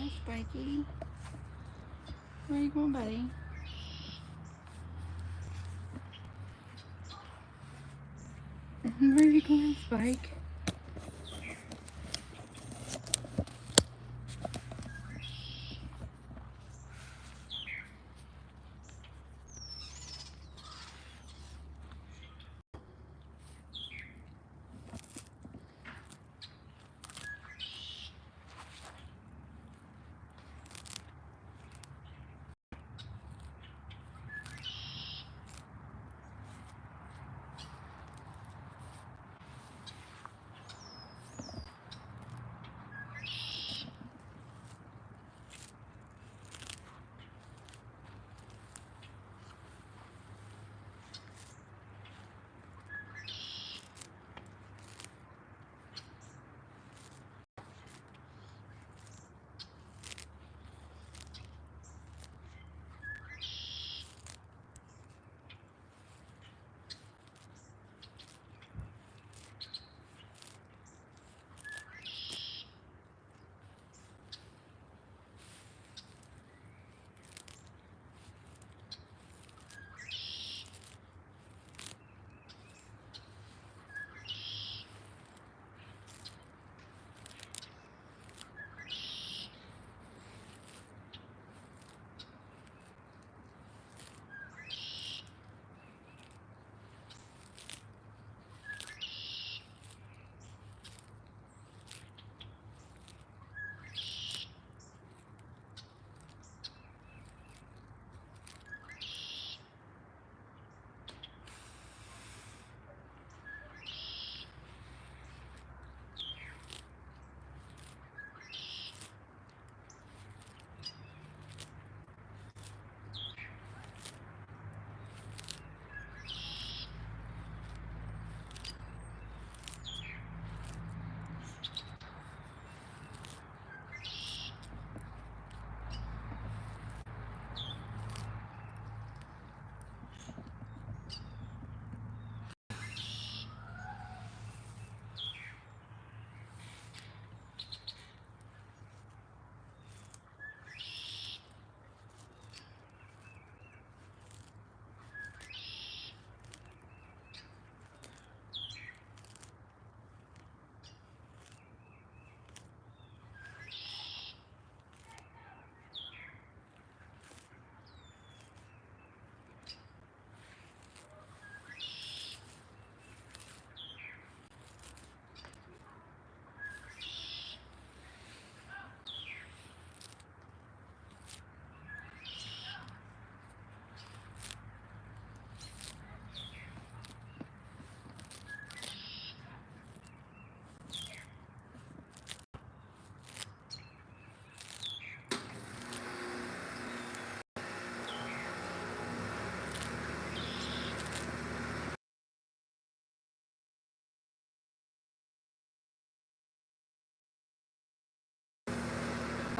Hi, Spiky. Where are you going, buddy? Where are you going, Spike?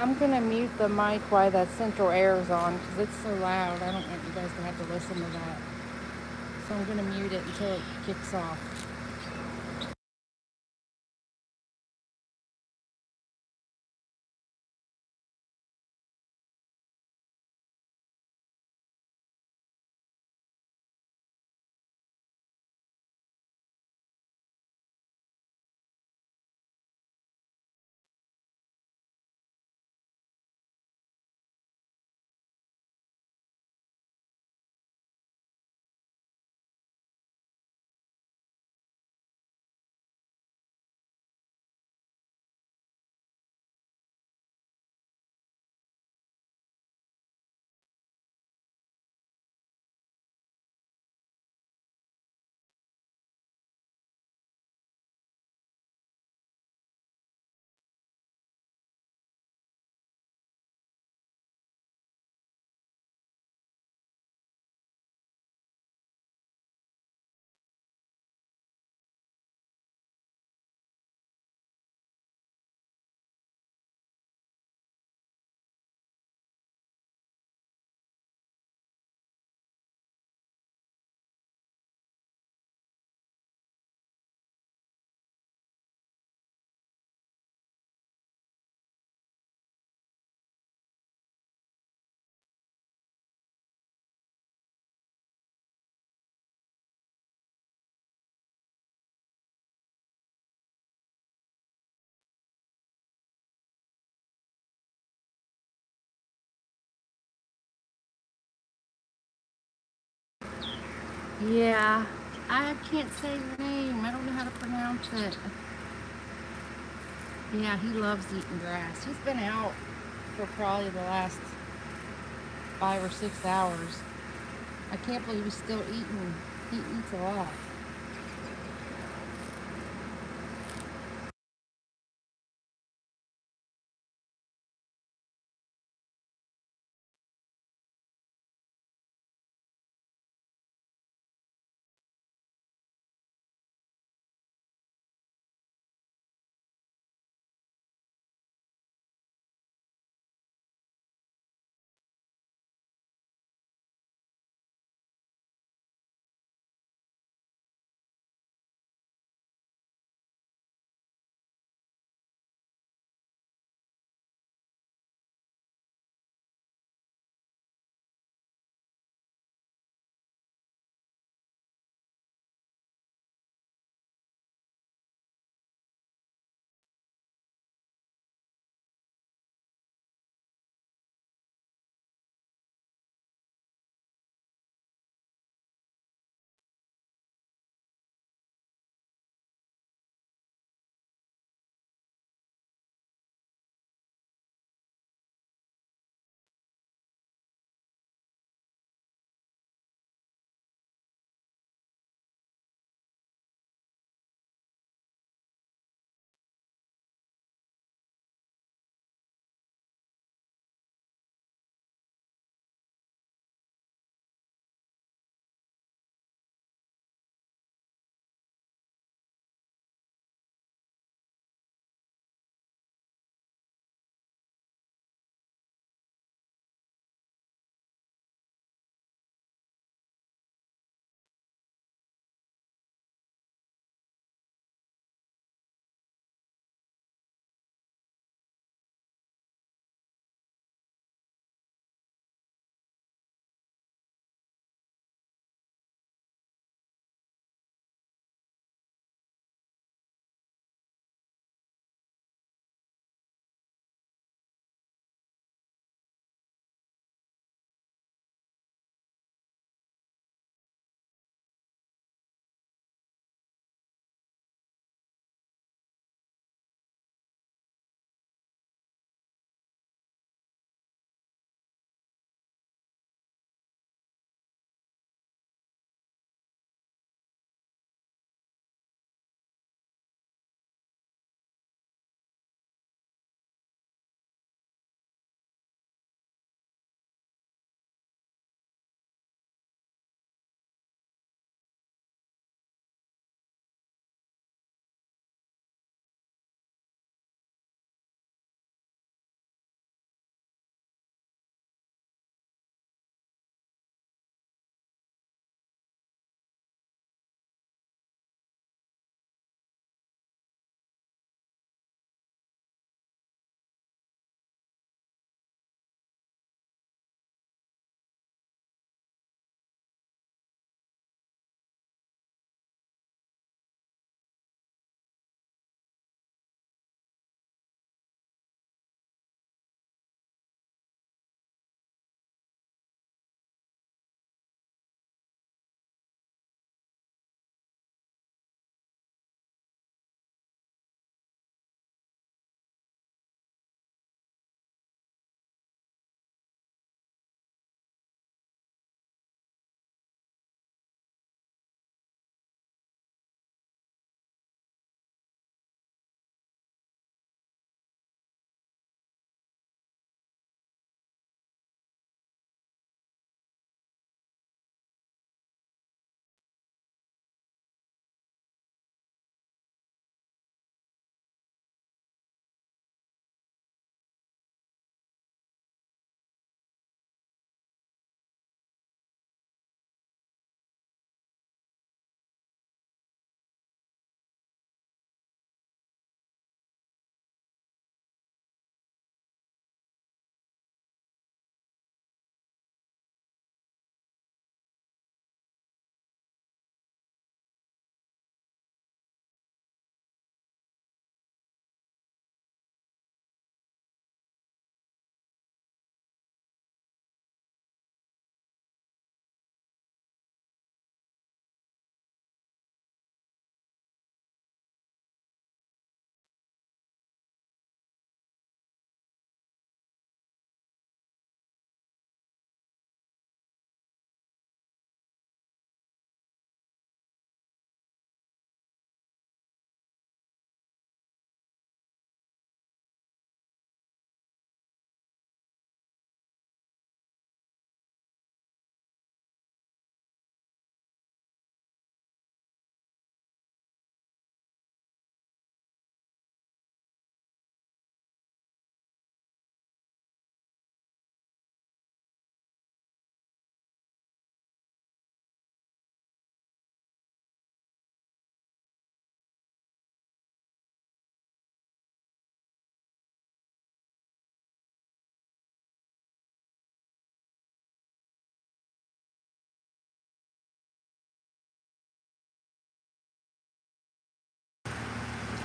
I'm gonna mute the mic while that central air is on because it's so loud. I don't want you guys to have to listen to that. So I'm gonna mute it until it kicks off. Yeah, I can't say the name. I don't know how to pronounce it. Yeah, he loves eating grass. He's been out for probably the last 5 or 6 hours. I can't believe he's still eating. He eats a lot.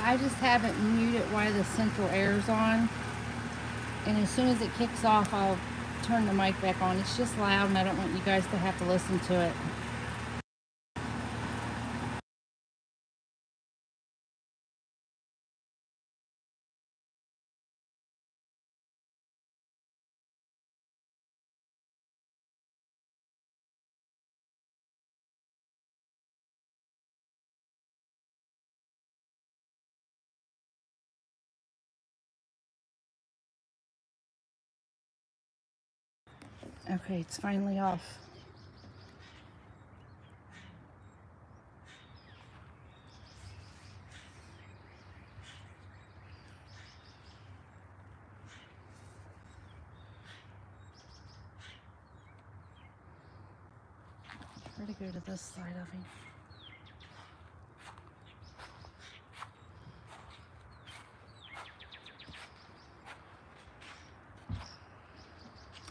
I just haven't muted while the central air's on. And as soon as it kicks off, I'll turn the mic back on. It's just loud and I don't want you guys to have to listen to it. Okay, it's finally off. Try to go to this side of him.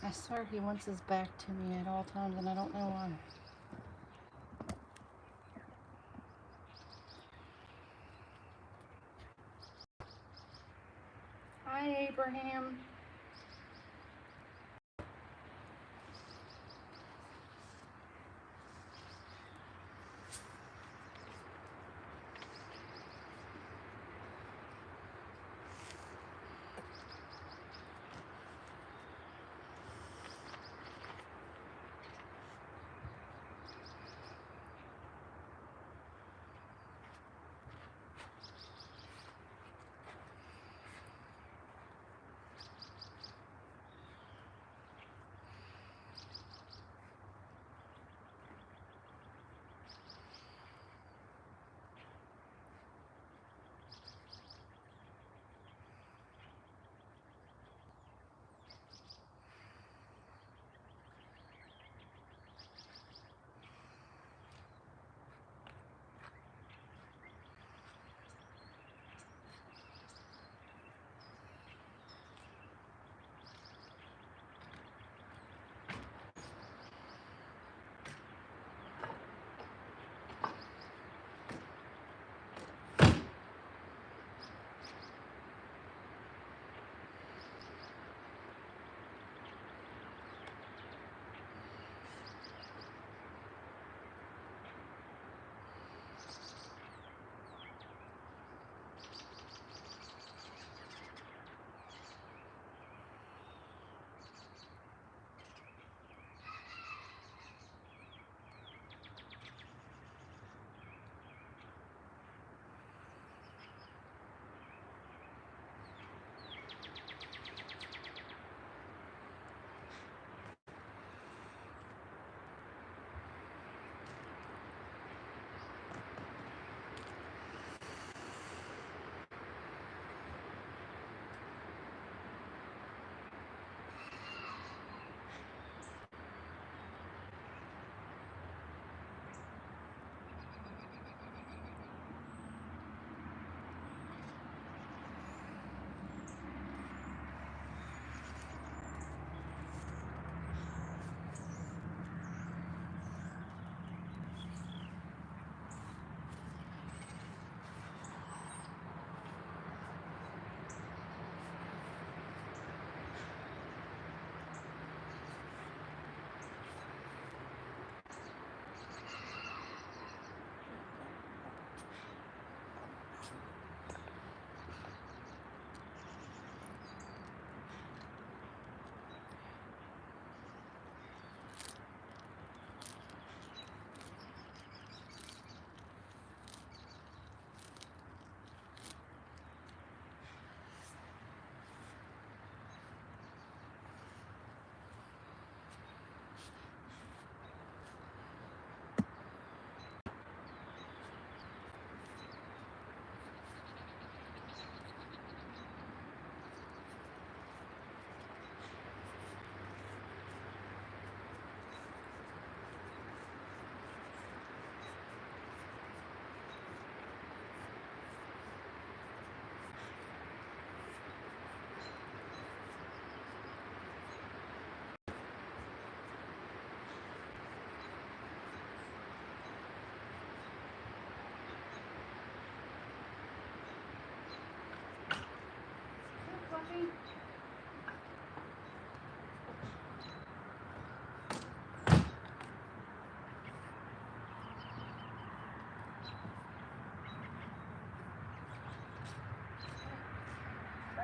I swear he wants his back to me at all times and I don't know why. Hi, Abraham.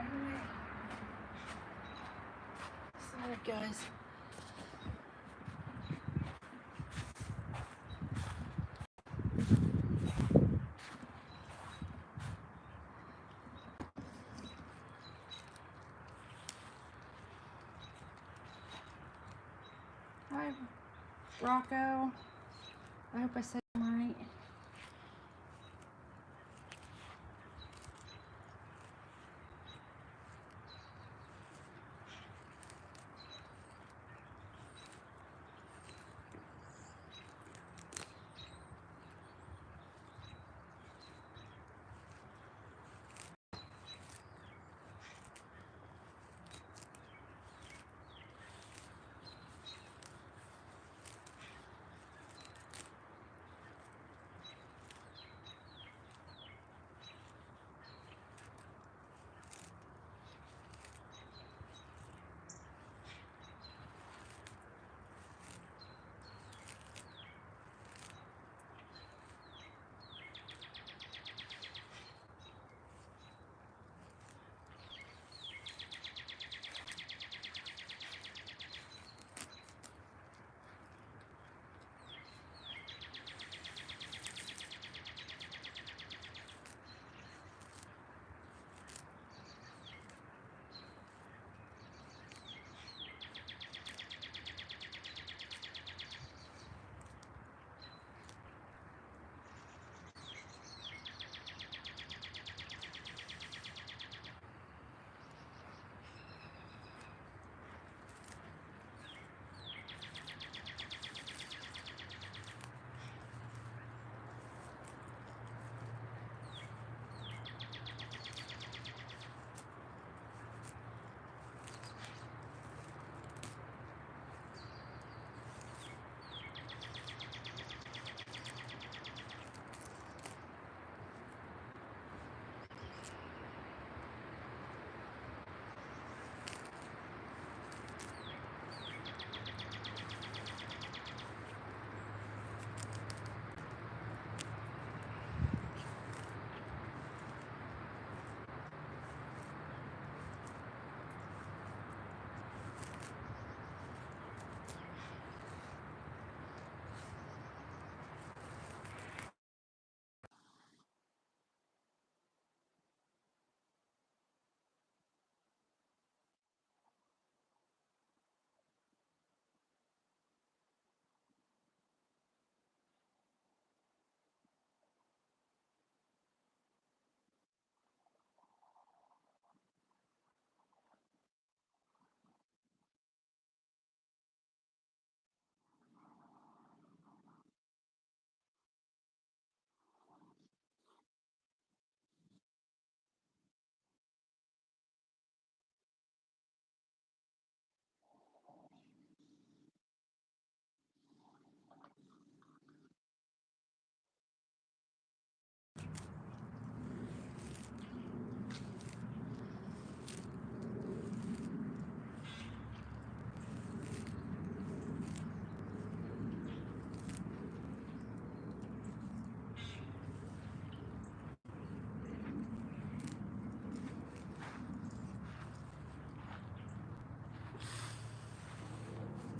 right away. Sorry, guys. Hi, Rocco. I hope I said it right.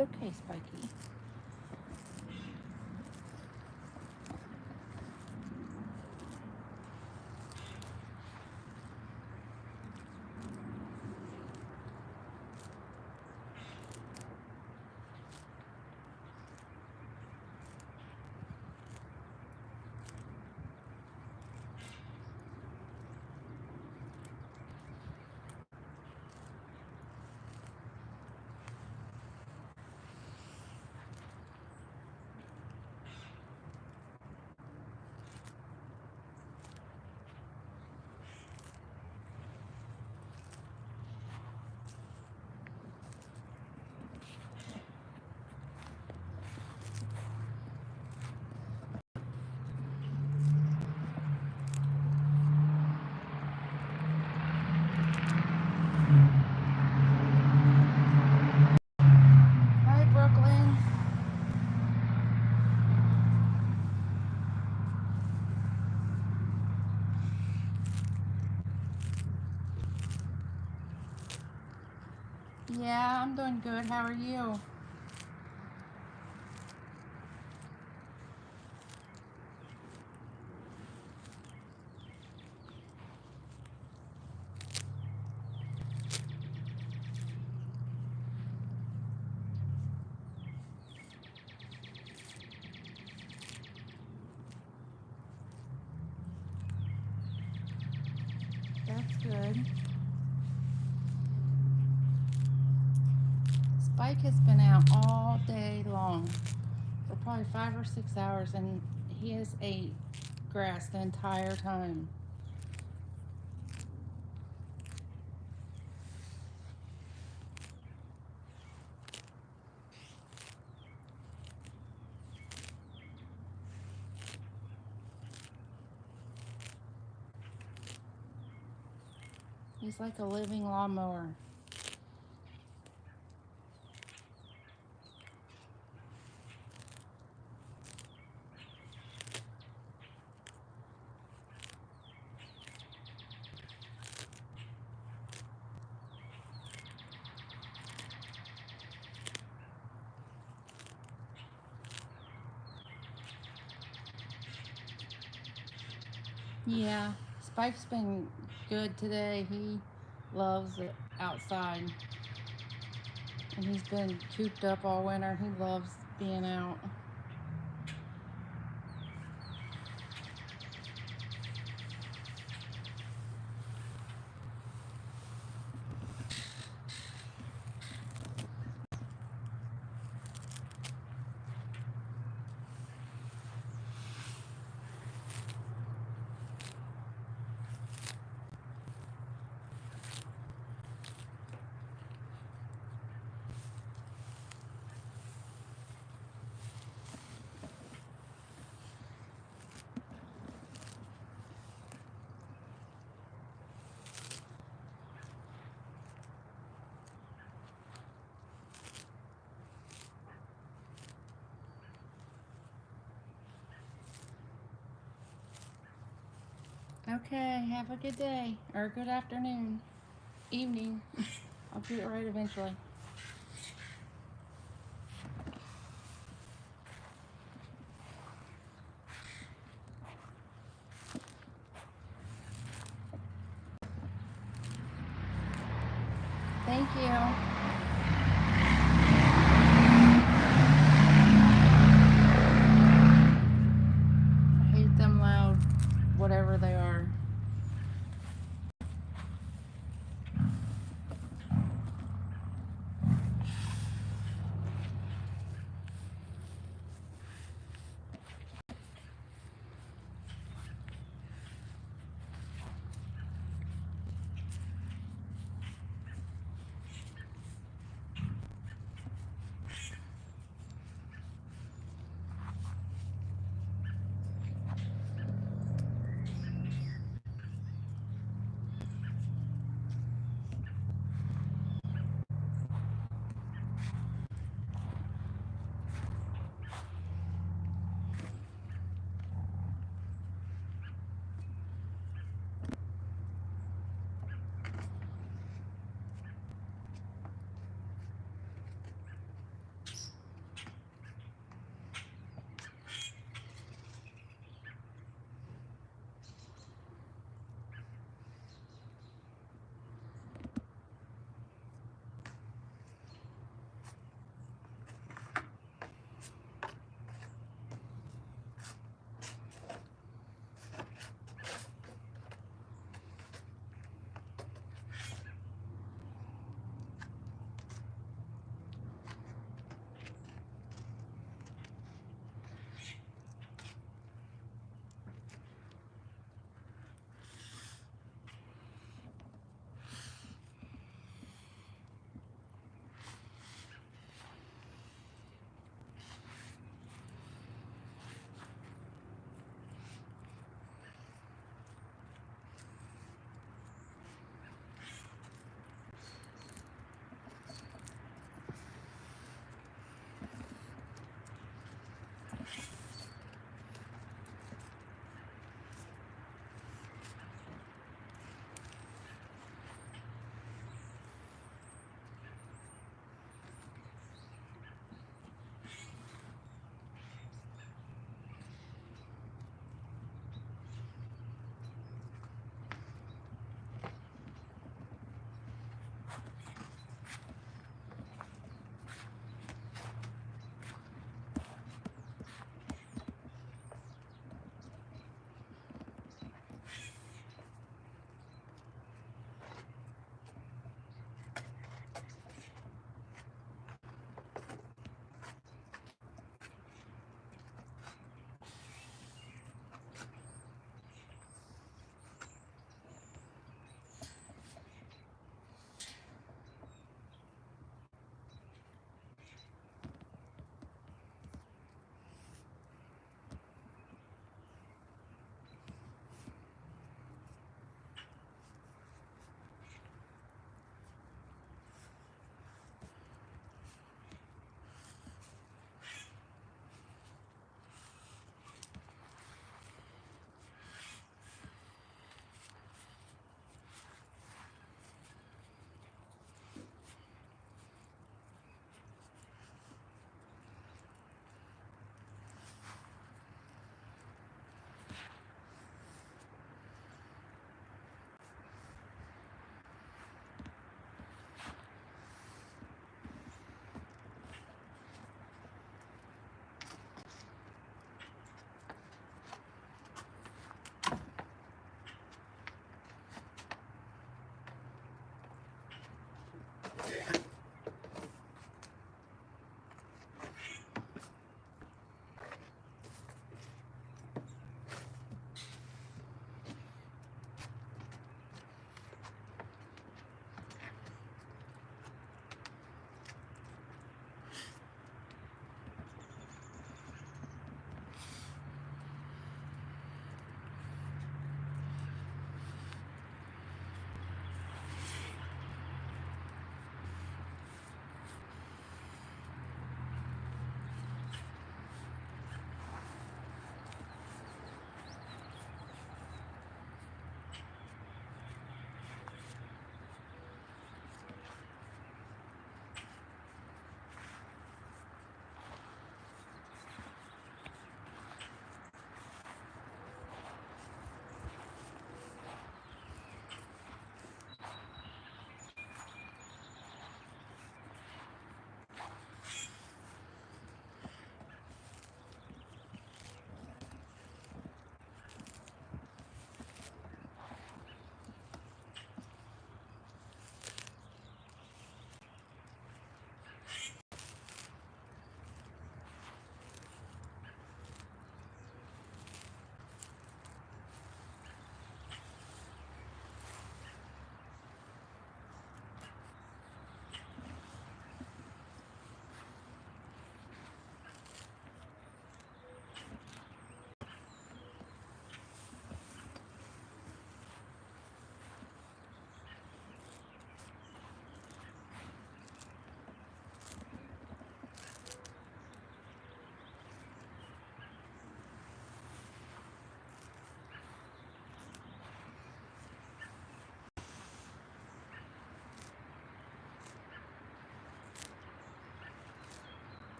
It's okay, Spiky. Yeah, I'm doing good. How are you? That's good. Spike has been out all day long for probably 5 or 6 hours, and he has ate grass the entire time. He's like a living lawnmower. Yeah, Spike's been good today. He loves it outside, and he's been cooped up all winter. He loves being out. Okay, have a good day, or a good afternoon, evening. I'll get it right eventually. Thank you. I hate them loud, whatever they are.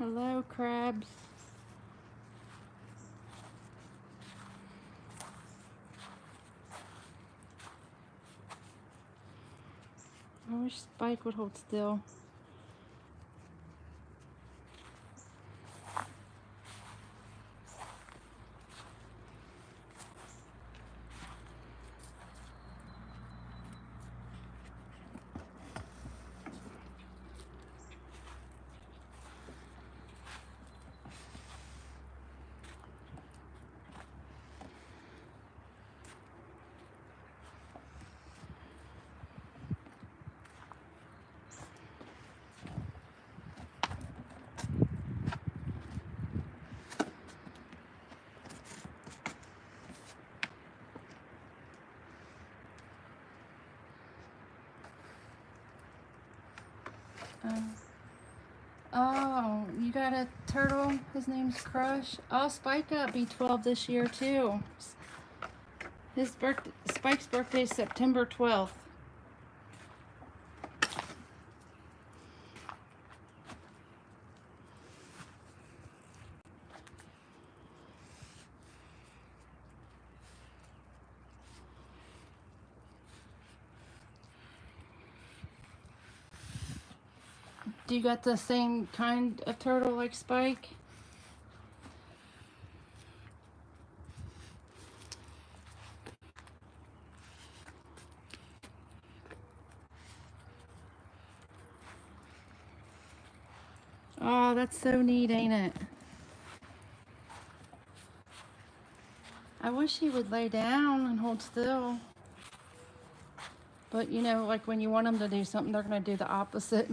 Hello, crabs. I wish Spike would hold still. Oh, you got a turtle? His name's Crush. Oh, Spike got B12 this year too. Spike's birthday is September 12th. Do you got the same kind of turtle like Spike? Oh, that's so neat, ain't it? I wish he would lay down and hold still. But you know, like when you want them to do something, they're going to do the opposite.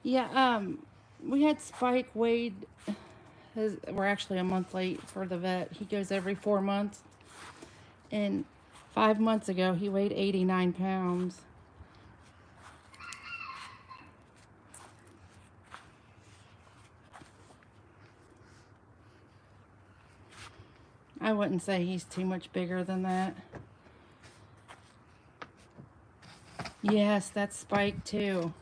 Yeah, we had Spike weighed. We're actually a month late for the vet. He goes every 4 months. And 5 months ago, he weighed 89 pounds. I wouldn't say he's too much bigger than that. Yes, that's Spike too.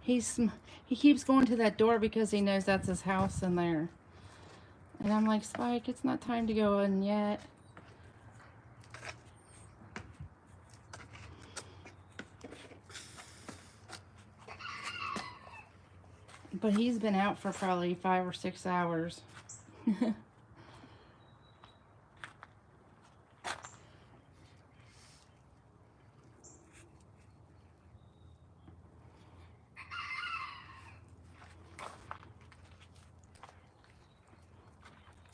He keeps going to that door because he knows that's his house in there. And I'm like, Spike, it's not time to go in yet. But he's been out for probably 5 or 6 hours.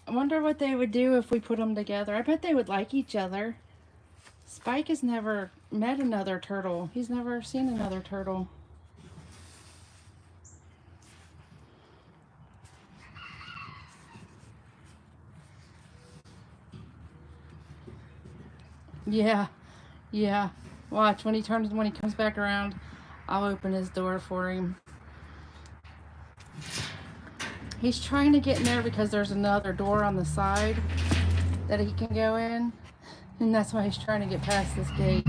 I wonder what they would do if we put them together. I bet they would like each other. Spike has never met another turtle. He's never seen another turtle. Yeah, yeah. Watch, when he comes back around, I'll open his door for him. He's trying to get in there because there's another door on the side that he can go in. And that's why he's trying to get past this gate.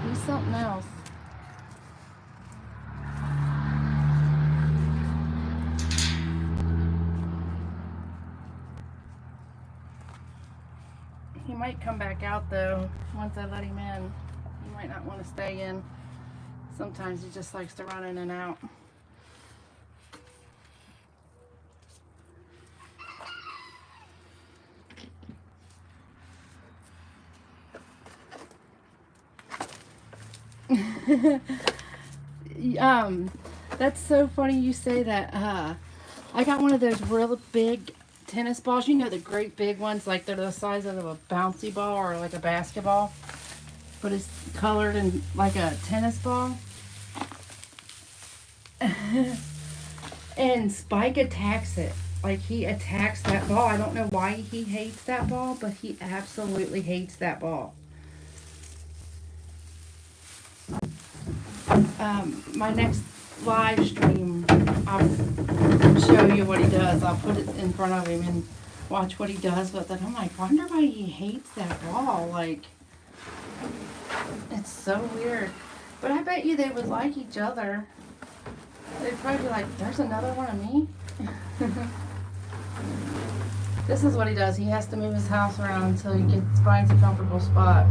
He's something else. He might come back out though once I let him in. He might not want to stay in. Sometimes he just likes to run in and out. That's so funny you say that. I got one of those real big tennis balls. You know, the great big ones, like they're the size of a bouncy ball or like a basketball, but it's colored in like a tennis ball. And Spike attacks it. Like, he attacks that ball. I don't know why he hates that ball, but he absolutely hates that ball. My next live stream, I'll show you what he does. I'll put it in front of him and watch what he does with it. I'm like, wonder why he hates that wall. Like, it's so weird. But I bet you they would like each other. They'd probably be like, there's another one of me. This is what he does. He has to move his house around until he finds a comfortable spot.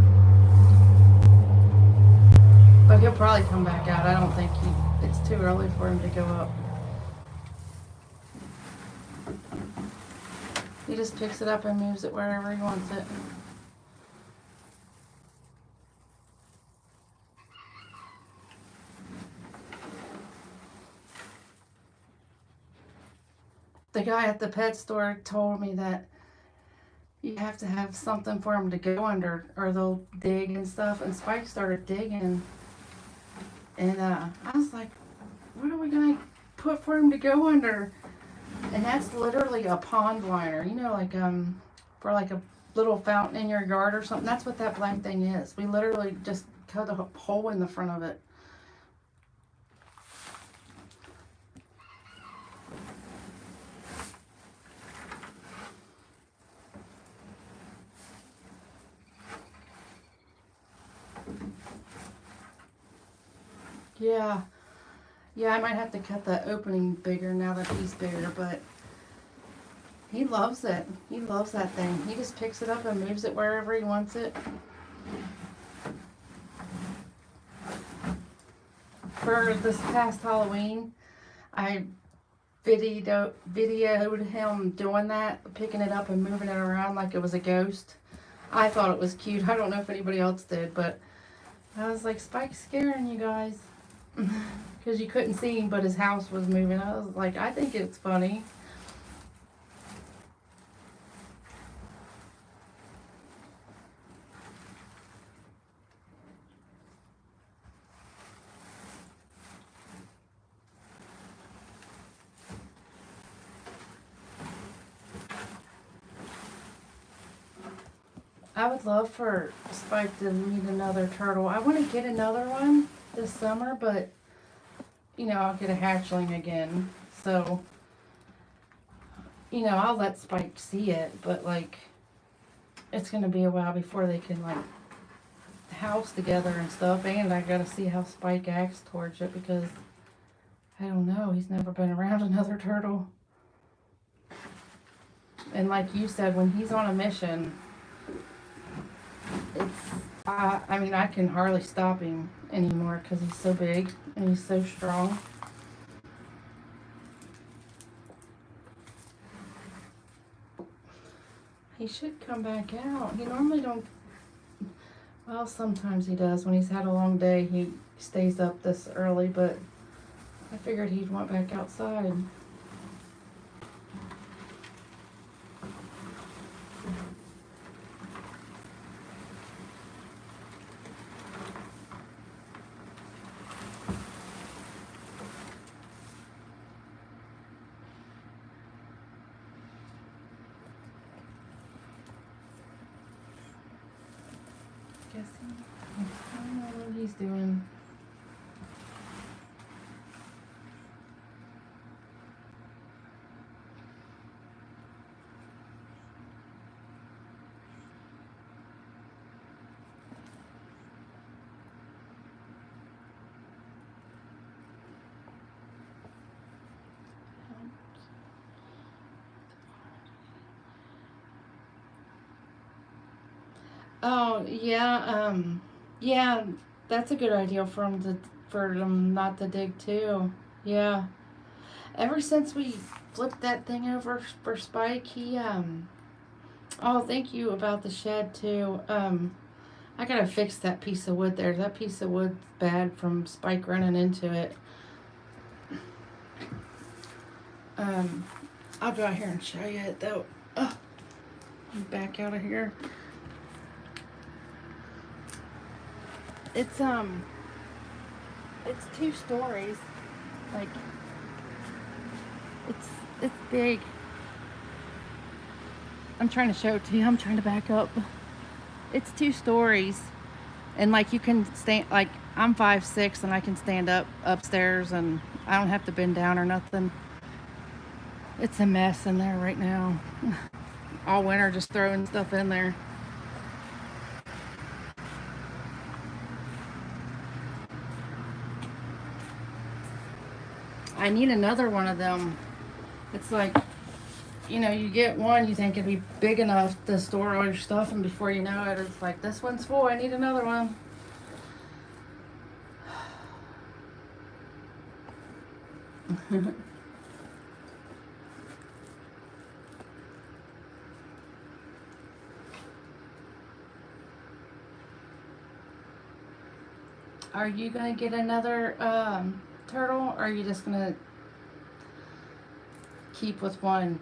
But he'll probably come back out. I don't think it's too early for him to go up. He just picks it up and moves it wherever he wants it. The guy at the pet store told me that you have to have something for him to go under or they'll dig and stuff. And Spike started digging. And I was like, what are we going to put for him to go under? And that's literally a pond liner. You know, like for like a little fountain in your yard or something. That's what that black thing is. We literally just cut a hole in the front of it. Yeah. Yeah, I might have to cut that opening bigger now that he's bigger, but he loves it. He loves that thing. He just picks it up and moves it wherever he wants it. For this past Halloween, I videoed him doing that, picking it up and moving it around like it was a ghost. I thought it was cute. I don't know if anybody else did, but I was like, Spike's scaring you guys. Because you couldn't see him, but his house was moving. I was like, I think it's funny. I would love for Spike to meet another turtle. I want to get another one this summer, but, you know, I'll get a hatchling again. So, you know, I'll let Spike see it, but, like, it's going to be a while before they can, like, house together and stuff. And I got to see how Spike acts towards it because, I don't know, he's never been around another turtle. And like you said, when he's on a mission, I mean, I can hardly stop him anymore because he's so big and he's so strong. He should come back out. He normally don't. Well, sometimes he does. When he's had a long day, he stays up this early, but I figured he'd want back outside. I don't know what he's doing. Oh, yeah, yeah, that's a good idea for them not to dig too. Yeah. Ever since we flipped that thing over for Spike, oh, thank you about the shed too. I gotta fix that piece of wood there. That piece of wood's bad from Spike running into it. I'll go out here and show you it though. Oh, back out of here. It's 2 stories. Like, it's big. I'm trying to show it to you. I'm trying to back up. It's 2 stories, and like you can stand, like I'm 5'6" and I can stand up upstairs and I don't have to bend down or nothing. It's a mess in there right now. All winter just throwing stuff in there. I need another one of them. It's like, you know, you get one, you think it'd be big enough to store all your stuff, and before you know it, it's like, this one's full, I need another one. Are you gonna get another turtle, or are you just gonna keep with one?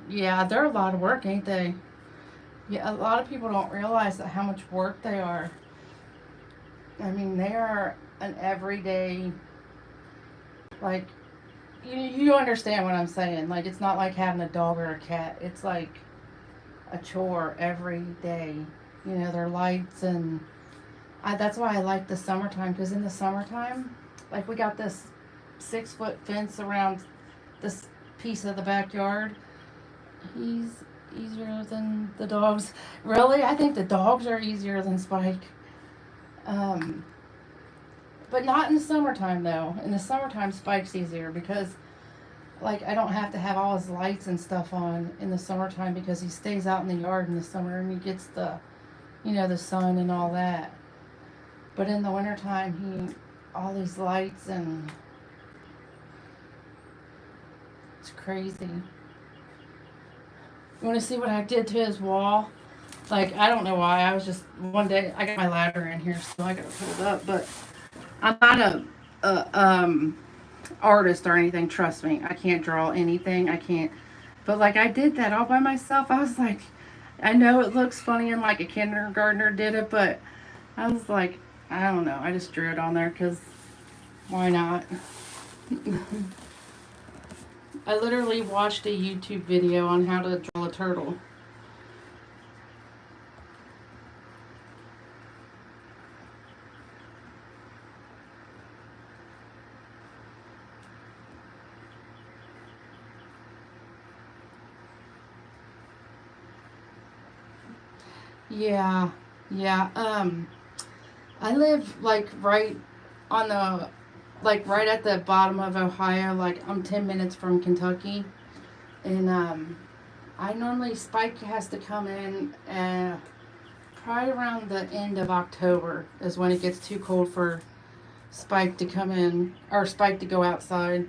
Yeah, they're a lot of work, ain't they? Yeah, a lot of people don't realize that how much work they are. I mean, they are an everyday, like, you understand what I'm saying. Like, it's not like having a dog or a cat. It's like a chore every day. You know, their lights and that's why I like the summertime, because in the summertime, like, we got this 6-foot fence around this piece of the backyard. He's easier than the dogs. Really, I think the dogs are easier than Spike. Um, but not in the summertime though. In the summertime, Spike's easier because, like, I don't have to have all his lights and stuff on in the summertime because he stays out in the yard in the summer and he gets the, you know, the sun and all that. But in the wintertime, all these lights and it's crazy. You want to see what I did to his wall? Like, I don't know why. I was just one day I got my ladder in here, so I got to put it up. But I'm not a artist or anything. Trust me, I can't draw anything. I can't. But like, I did that all by myself. I was like, I know it looks funny and like a kindergartner did it, but I was like, I don't know. I just drew it on there because why not? I literally watched a YouTube video on how to draw a turtle. Yeah, yeah. I live like right on the, like right at the bottom of Ohio. Like, I'm 10 minutes from Kentucky, and I normally Spike has to come in probably around the end of October is when it gets too cold for Spike to come in or Spike to go outside,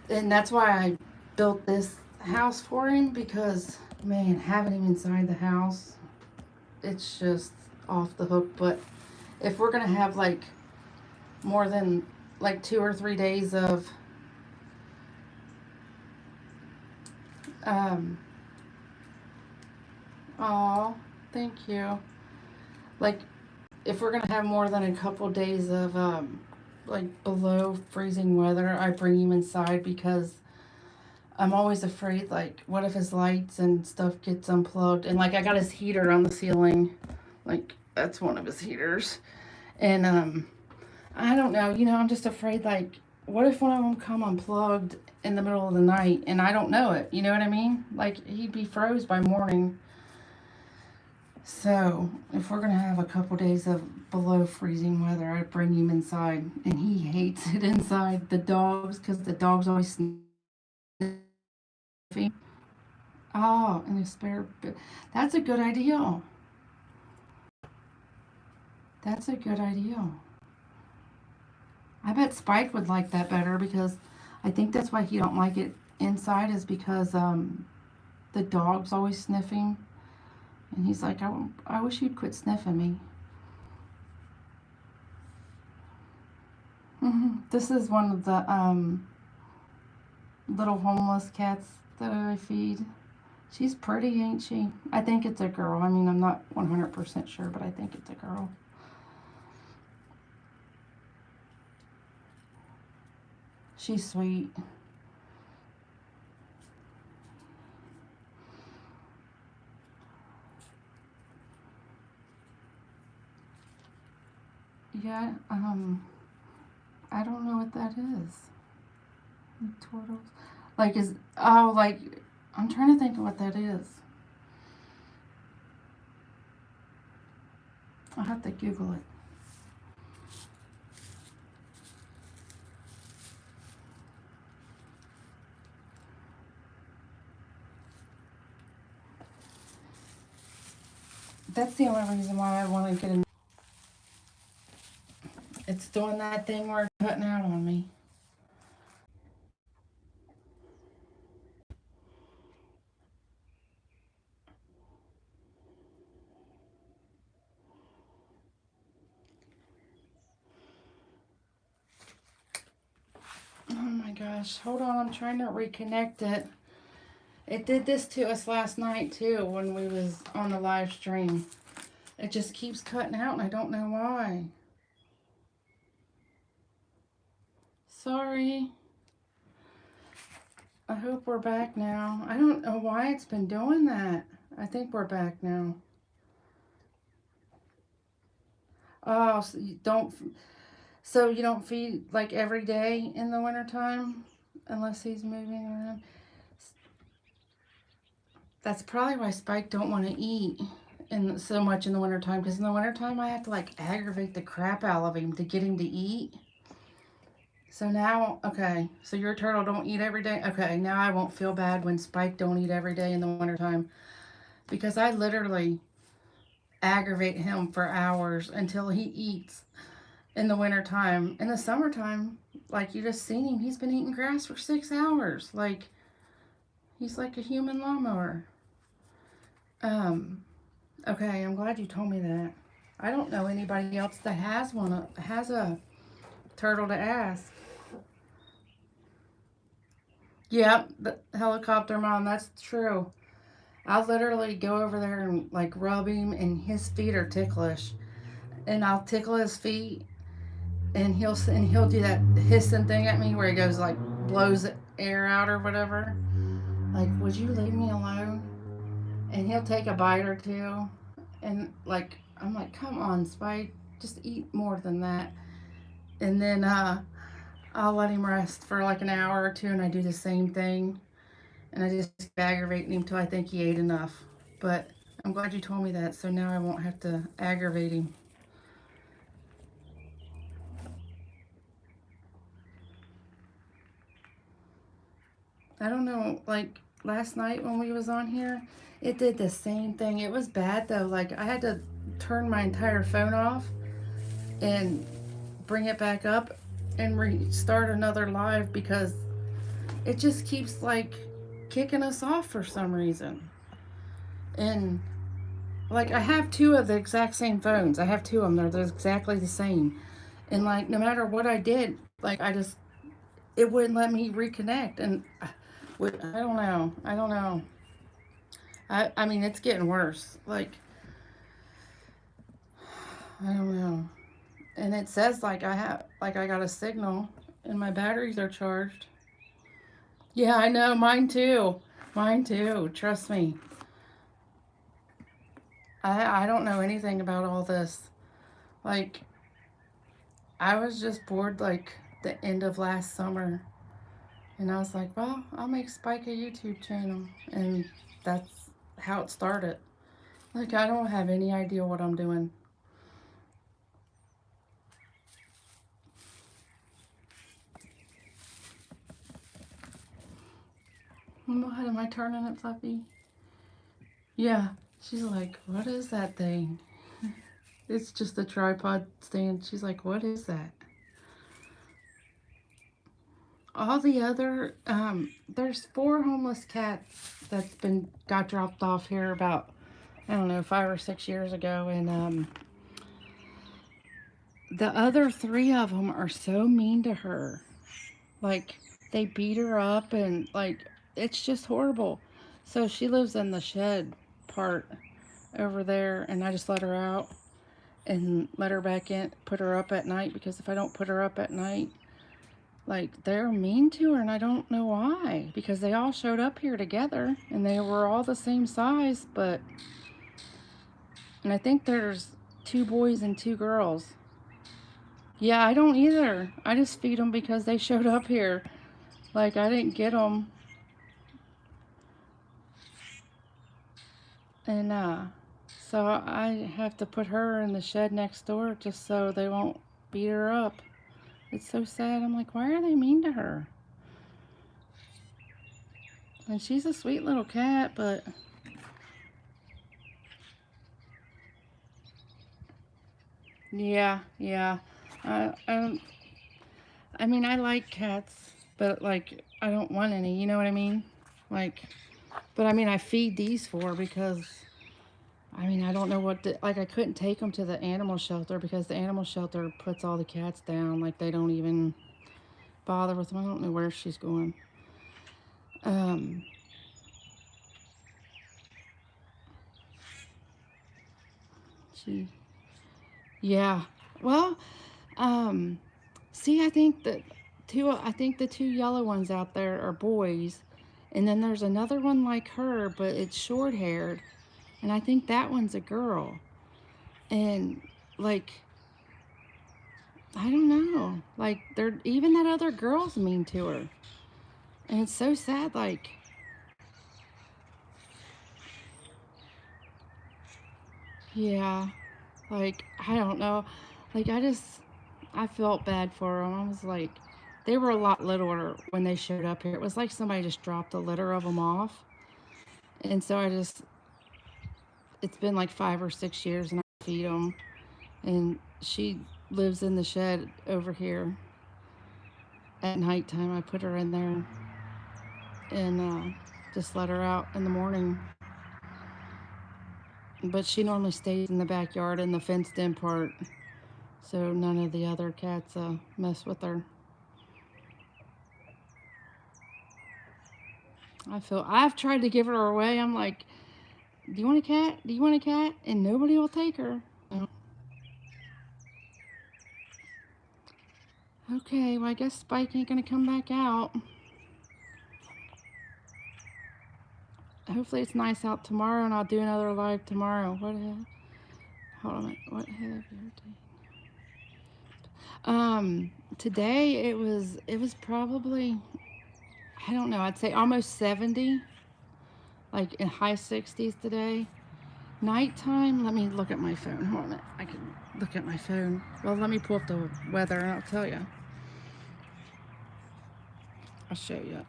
and that's why I built this house for him because, man, having him inside the house, it's just off the hook. But if we're gonna have like more than like 2 or 3 days of um oh, thank you. Like, if we're gonna have more than a couple days of like below freezing weather, I bring him inside because I'm always afraid, like, what if his lights and stuff gets unplugged? And like, I got his heater on the ceiling, like that's one of his heaters. And I don't know, I'm just afraid, like, what if one of them come unplugged in the middle of the night and I don't know it? You know what I mean? Like, he'd be froze by morning. So, if we're gonna have a couple days of below freezing weather, I'd bring him inside, and he hates it inside. The dogs, because the dogs always sniffing. Oh, and a spare. That's a good idea. That's a good idea. I bet Spike would like that better because I think that's why he don't like it inside is because the dog's always sniffing, and he's like, I wish you'd quit sniffing me. This is one of the little homeless cats that I feed. She's pretty, ain't she? I think it's a girl. I mean, I'm not 100% sure, but I think it's a girl. She's sweet. Yeah, I don't know what that is. Turtles. Like, like, I'm trying to think of what that is. I'll have to Google it. That's the only reason why I want to get in. It's doing that thing where it's cutting out on me. Oh my gosh. Hold on, I'm trying to reconnect it. It did this to us last night too when we was on the live stream. It just keeps cutting out and I don't know why. Sorry. I hope we're back now. I don't know why it's been doing that. I think we're back now. Oh, so you don't feed like every day in the wintertime unless he's moving around. That's probably why Spike don't want to eat in so much in the wintertime, because in the wintertime I have to like aggravate the crap out of him to get him to eat. So now, okay, so your turtle don't eat every day? Okay, now I won't feel bad when Spike don't eat every day in the wintertime, because I literally aggravate him for hours until he eats in the wintertime. In the summertime, like you just seen him, he's been eating grass for 6 hours. Like, he's like a human lawnmower. Um, okay, I'm glad you told me that. I don't know anybody else that has a turtle to ask. Yep, the helicopter mom, that's true. I'll literally go over there and like rub him, and his feet are ticklish. And I'll tickle his feet, and he'll do that hissing thing at me where he goes like blows air out or whatever. Like, would you leave me alone? And he'll take a bite or two, and like I'm like, come on, Spike, just eat more than that. And then I'll let him rest for like an hour or two, and I do the same thing, and I just keep aggravating him till I think he ate enough. But I'm glad you told me that, so now I won't have to aggravate him. I don't know, like last night when we was on here, it did the same thing. It was bad though. Like I had to turn my entire phone off and bring it back up and restart another live because it just keeps like kicking us off for some reason. And like I have two of the exact same phones. I have two of them. They're exactly the same. And like no matter what I did, like it wouldn't let me reconnect. And I don't know. I don't know. I mean it's getting worse. Like I don't know. And it says like I got a signal and my batteries are charged. Yeah, I know, mine too. Mine too. Trust me. I don't know anything about all this. Like I was just bored like the end of last summer, and I was like, well, I'll make Spike a YouTube channel, and that's how it started. Like I don't have any idea what I'm doing. What am I turning it, Fluffy? Yeah. She's like, what is that thing? It's just a tripod stand. She's like, what is that? All the other, there's 4 homeless cats that's been got dropped off here about, I don't know, 5 or 6 years ago, and the other 3 of them are so mean to her. Like they beat her up, and like it's just horrible. So she lives in the shed part over there, and I just let her out and let her back in, put her up at night, because if I don't put her up at night, like they're mean to her, and I don't know why, because they all showed up here together and they were all the same size, but and I think there's 2 boys and 2 girls. Yeah, I don't either. I just feed them because they showed up here. Like I didn't get them, and so I have to put her in the shed next door just so they won't beat her up. It's so sad. I'm like, why are they mean to her? And she's a sweet little cat, but yeah, yeah. I don't. I mean, I like cats, but like, I don't want any. You know what I mean? Like, but I mean, I feed these for because I mean, I don't know what to, like. I couldn't take them to the animal shelter because the animal shelter puts all the cats down. Like they don't even bother with them. I don't know where she's going. Um, she, yeah. Well, um, see, I think that two. I think the 2 yellow ones out there are boys, and then there's another one like her, but it's short haired, and I think that one's a girl. And like, I don't know. Like, they're even that other girl's mean to her, and it's so sad. Like, yeah, like I don't know. Like, I felt bad for them. I was like, they were a lot littler when they showed up here. It was like somebody just dropped a litter of them off, and so it's been like 5 or 6 years, and I feed them, and she lives in the shed over here. At nighttime, I put her in there and just let her out in the morning. But she normally stays in the backyard in the fenced in part, so none of the other cats mess with her. I've tried to give her away. I'm like, do you want a cat? Do you want a cat? And nobody will take her. Okay, well, I guess Spike ain't gonna come back out. Hopefully it's nice out tomorrow, and I'll do another live tomorrow. Hold on a minute. What have your day? Today it was probably, I don't know, I'd say almost 70, like in high 60s today. Nighttime, let me look at my phone. Hold on a minute. I can look at my phone. Well, let me pull up the weather and I'll tell you. I'll show you.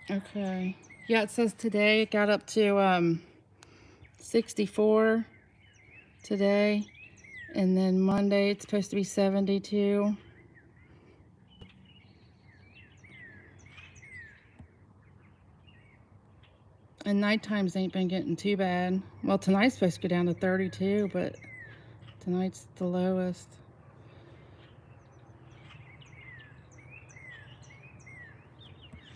Okay. Yeah, it says today it got up to 64 today, and then Monday it's supposed to be 72. And night times ain't been getting too bad. Well, tonight's supposed to go down to 32, but tonight's the lowest.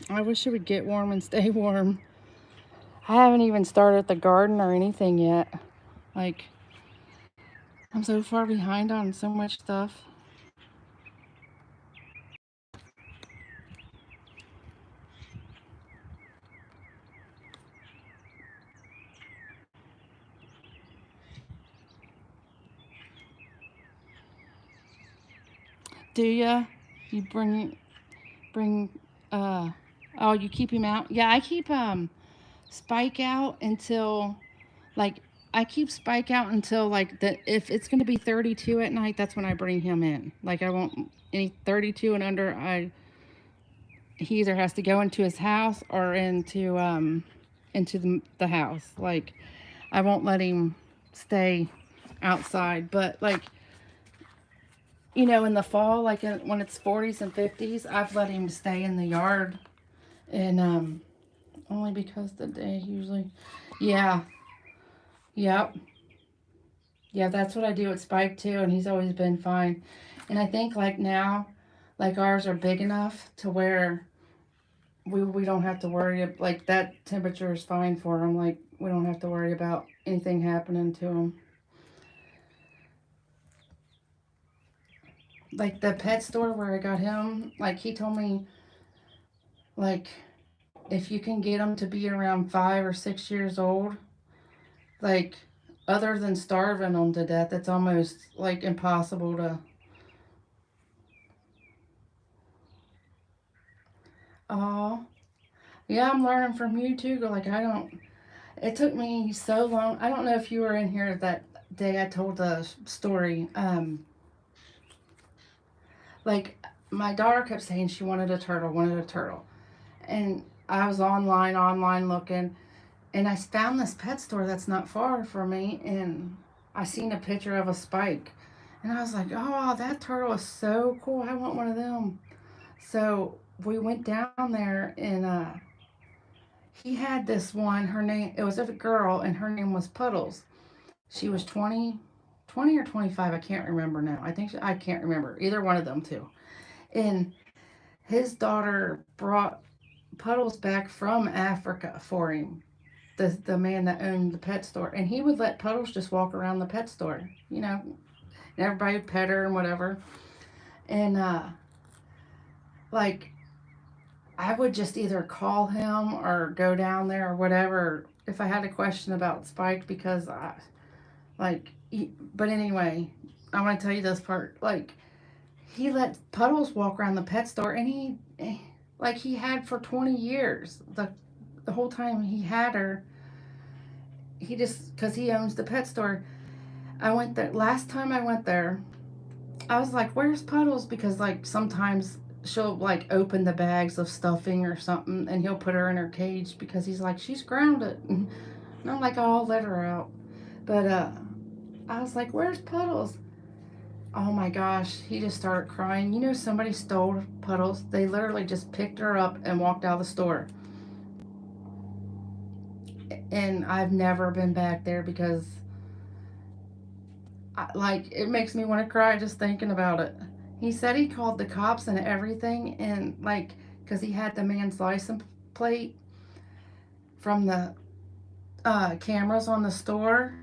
I wish it would get warm and stay warm. I haven't even started the garden or anything yet. Like, I'm so far behind on so much stuff. Do ya? You bring oh, you keep him out? Yeah, I keep Spike out until like I keep Spike out until like the if it's going to be 32 at night, that's when I bring him in. Like I won't any 32 and under, I he either has to go into his house or into the house. Like I won't let him stay outside, but like in the fall, like when it's 40s and 50s, I've let him stay in the yard, and only because the day usually, yeah, yep, yeah, that's what I do with Spike too, and he's always been fine. And I think like now, like ours are big enough to where we don't have to worry, like that temperature is fine for him. Like we don't have to worry about anything happening to him. Like the pet store where I got him, like he told me, like if you can get them to be around 5 or 6 years old, like other than starving them to death, it's almost like impossible to. Oh, yeah, I'm learning from you too. Like I don't. It took me so long. I don't know if you were in here that day I told the story. Like my daughter kept saying she wanted a turtle, and I was online looking, and I found this pet store that's not far from me, and I seen a picture of a spike, and I was like, oh, that turtle is so cool. I want one of them. So we went down there, and he had this one. Her name, it was a girl, and her name was Puddles. She was 20 or 25. I can't remember now. I can't remember either one of them two. And his daughter brought Puddles back from Africa for him. The man that owned the pet store, and he would let Puddles just walk around the pet store, and everybody would pet her and whatever. And like I would just either call him or go down there or whatever if I had a question about Spike because I like. But anyway, I want to tell you this part. Like he let Puddles walk around the pet store, and like he had for 20 years. The whole time he had her, he just because he owns the pet store. I went there last time I went there. I was like, "Where's Puddles?" Because like sometimes she'll like open the bags of stuffing or something, and he'll put her in her cage because he's like, "She's grounded," and I'm like, "Oh, I'll let her out." But I was like, "Where's Puddles?" Oh my gosh, he just started crying. Somebody stole Puddles. They literally just picked her up and walked out of the store. And I've never been back there because, like, it makes me want to cry just thinking about it. He said he called the cops and everything, and, like, because he had the man's license plate from the cameras on the store.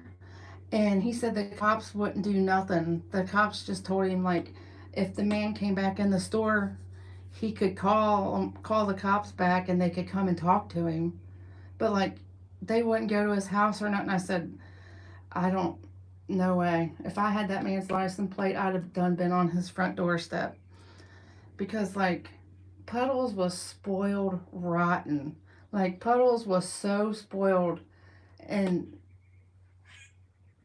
And he said the cops wouldn't do nothing. The cops just told him, like, if the man came back in the store, he could call the cops back and they could come and talk to him. But like they wouldn't go to his house or nothing. I said, I don't no way. If I had that man's license plate, I'd have done been on his front doorstep. Because like Puddles was spoiled rotten. Like Puddles was so spoiled, and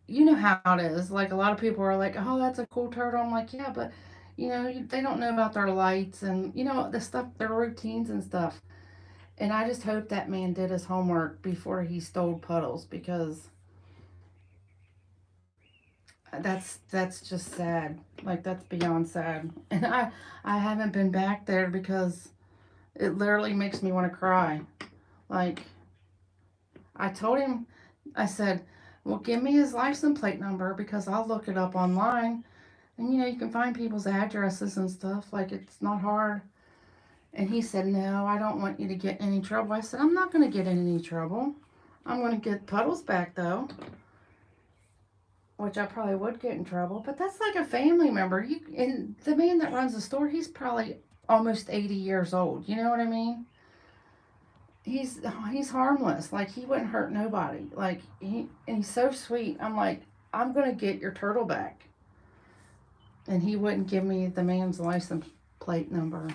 you know how it is. Like a lot of people are like, "Oh, that's a cool turtle." I'm like, "Yeah, but they don't know about their lights and the stuff, their routines and stuff." And I just hope that man did his homework before he stole Puddles because that's just sad. Like that's beyond sad. And I haven't been back there because it literally makes me want to cry. Like I told him, I said, "Well, give me his license plate number because I'll look it up online, and you can find people's addresses and stuff. Like it's not hard." And he said, "No, I don't want you to get in any trouble." I said, "I'm not going to get in any trouble. I'm going to get Puddles back though." Which I probably would get in trouble, but that's like a family member. And the man that runs the store, he's probably almost 80 years old. You know what I mean? He's harmless. Like he wouldn't hurt nobody. Like and he's so sweet. I'm like, I'm gonna get your turtle back, and he wouldn't give me the man's license plate number.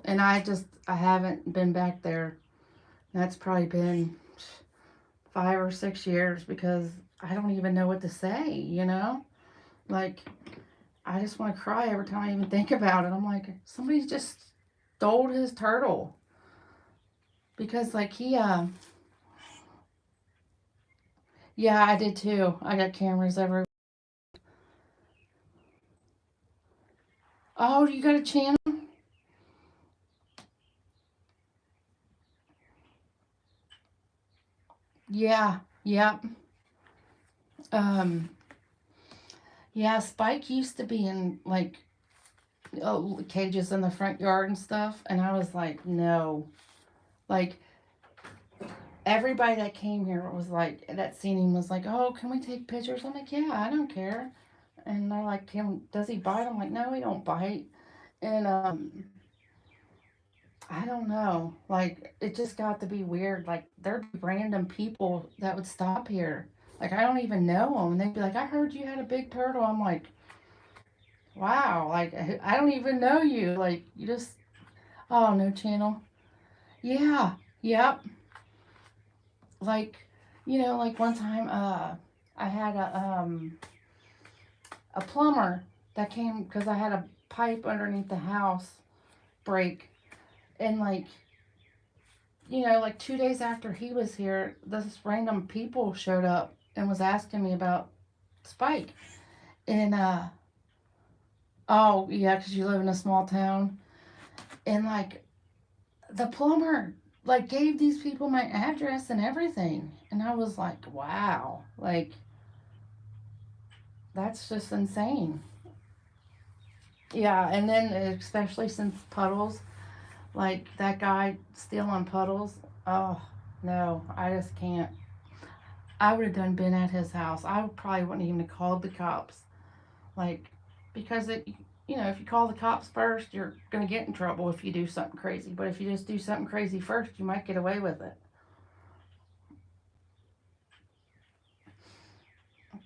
And I haven't been back there. That's probably been 5 or 6 years because I don't even know what to say. Like I just want to cry every time I even think about it. I'm like, somebody just stole his turtle because like yeah, I did too. I got cameras everywhere. Oh, you got a channel? Yeah, yeah. Um, yeah. Spike used to be in like cages in the front yard and stuff. And I was like, no. Like, everybody that came here was like, that seen him was like, oh, can we take pictures? I'm like, yeah, I don't care. And they're like, does he bite? I'm like, no, he don't bite. And I don't know. Like, it just got to be weird. Like, there'd be random people that would stop here. Like, I don't even know them. And they'd be like, I heard you had a big turtle. I'm like, wow. Like, I don't even know you. Like, you just, oh, no channel. Yeah. Yep. Like, like one time, I had a plumber that came because I had a pipe underneath the house break. And, like, like 2 days after he was here, this random people showed up and was asking me about Spike. And, oh, yeah, because you live in a small town. And, like, the plumber, like, gave these people my address and everything. And I was like, wow. Like, that's just insane. Yeah, and then especially since Puddles, like, that guy stealing Puddles, oh, no, I just can't. I would have done been at his house. I would probably wouldn't even have called the cops. Like, because if you call the cops first, you're gonna get in trouble if you do something crazy. But if you just do something crazy first, you might get away with it.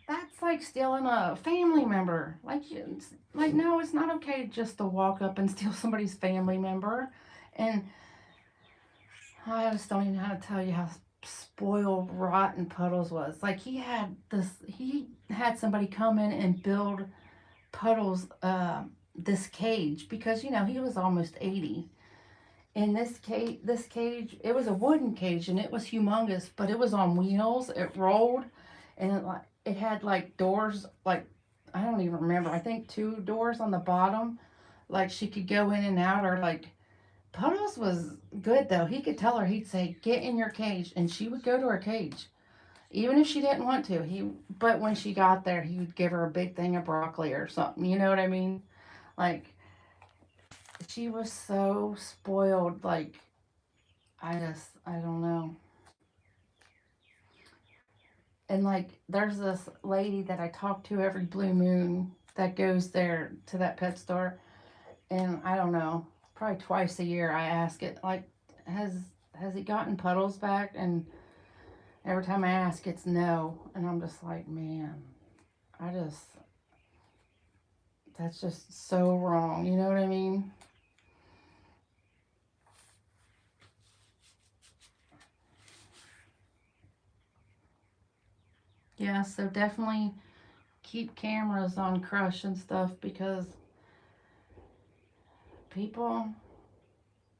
That's like stealing a family member. Like, no, it's not okay just to walk up and steal somebody's family member. And I just don't even know how to tell you how spoiled, rotten Puddles was. Like, he had somebody come in and build Puddles this cage because he was almost 80. And this cage, it was a wooden cage and it was humongous, but it was on wheels. It rolled, and it had like doors, like, I don't even remember. I think two doors on the bottom, like she could go in and out, or like, Puddles was good though. He could tell her, he'd say, "Get in your cage," and she would go to her cage, even if she didn't want to. But when she got there, he would give her a big thing of broccoli or something. You know what I mean? Like, she was so spoiled. Like, I don't know. And, like, there's this lady that I talk to every blue moon that goes there to that pet store, and I don't know, probably twice a year I ask it, like, has has he gotten Puddles back? And every time I ask, it's no, and I'm just like, man, I just that's just so wrong. You know what I mean? Yeah, so definitely keep cameras on Crush and stuff because people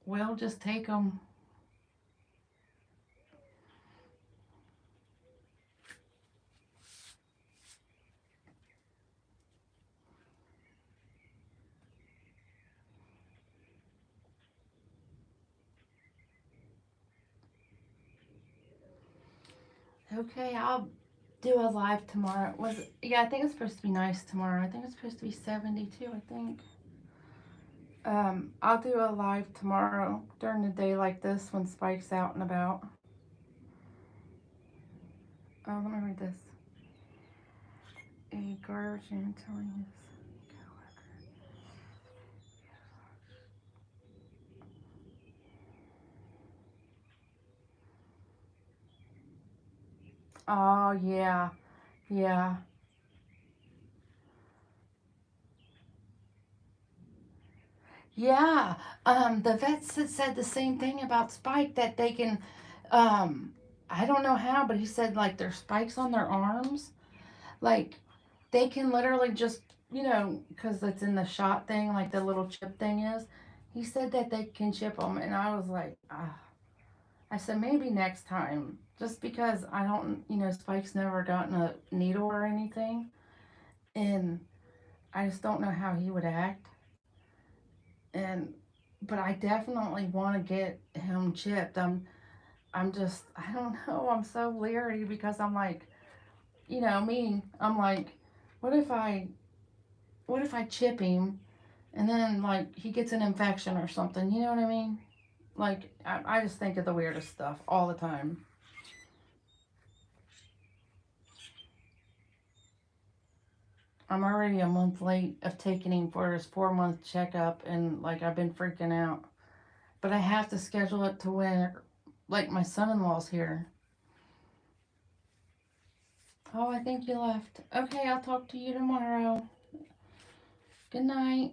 will just take them. Okay, I'll do a live tomorrow. Yeah, I think it's supposed to be nice tomorrow. I think it's supposed to be 72, I think. I'll do a live tomorrow during the day like this when Spike's out and about. Oh, let me read this. A guardian telling his coworker. Oh, yeah. Yeah. Yeah. The vet said the same thing about Spike, that they can, um, I don't know how, but he said, like, their spikes on their arms, like, they can literally just, because it's in the shot thing, like the little chip thing is. He said that they can chip them, and I was like, ah. I said, maybe next time, just because I don't, Spike's never gotten a needle or anything, and I just don't know how he would act. And but I definitely want to get him chipped. I'm just, I don't know. I'm so leery because I'm like, me. I'm like, what if I what if I chip him And then, like, he gets an infection or something. You know what I mean? Like, I just think of the weirdest stuff all the time. I'm already a month late of taking him for his 4-month checkup, and, like, I've been freaking out. But I have to schedule it to when, like, my son-in-law's here. Oh, I think you left. Okay, I'll talk to you tomorrow. Good night.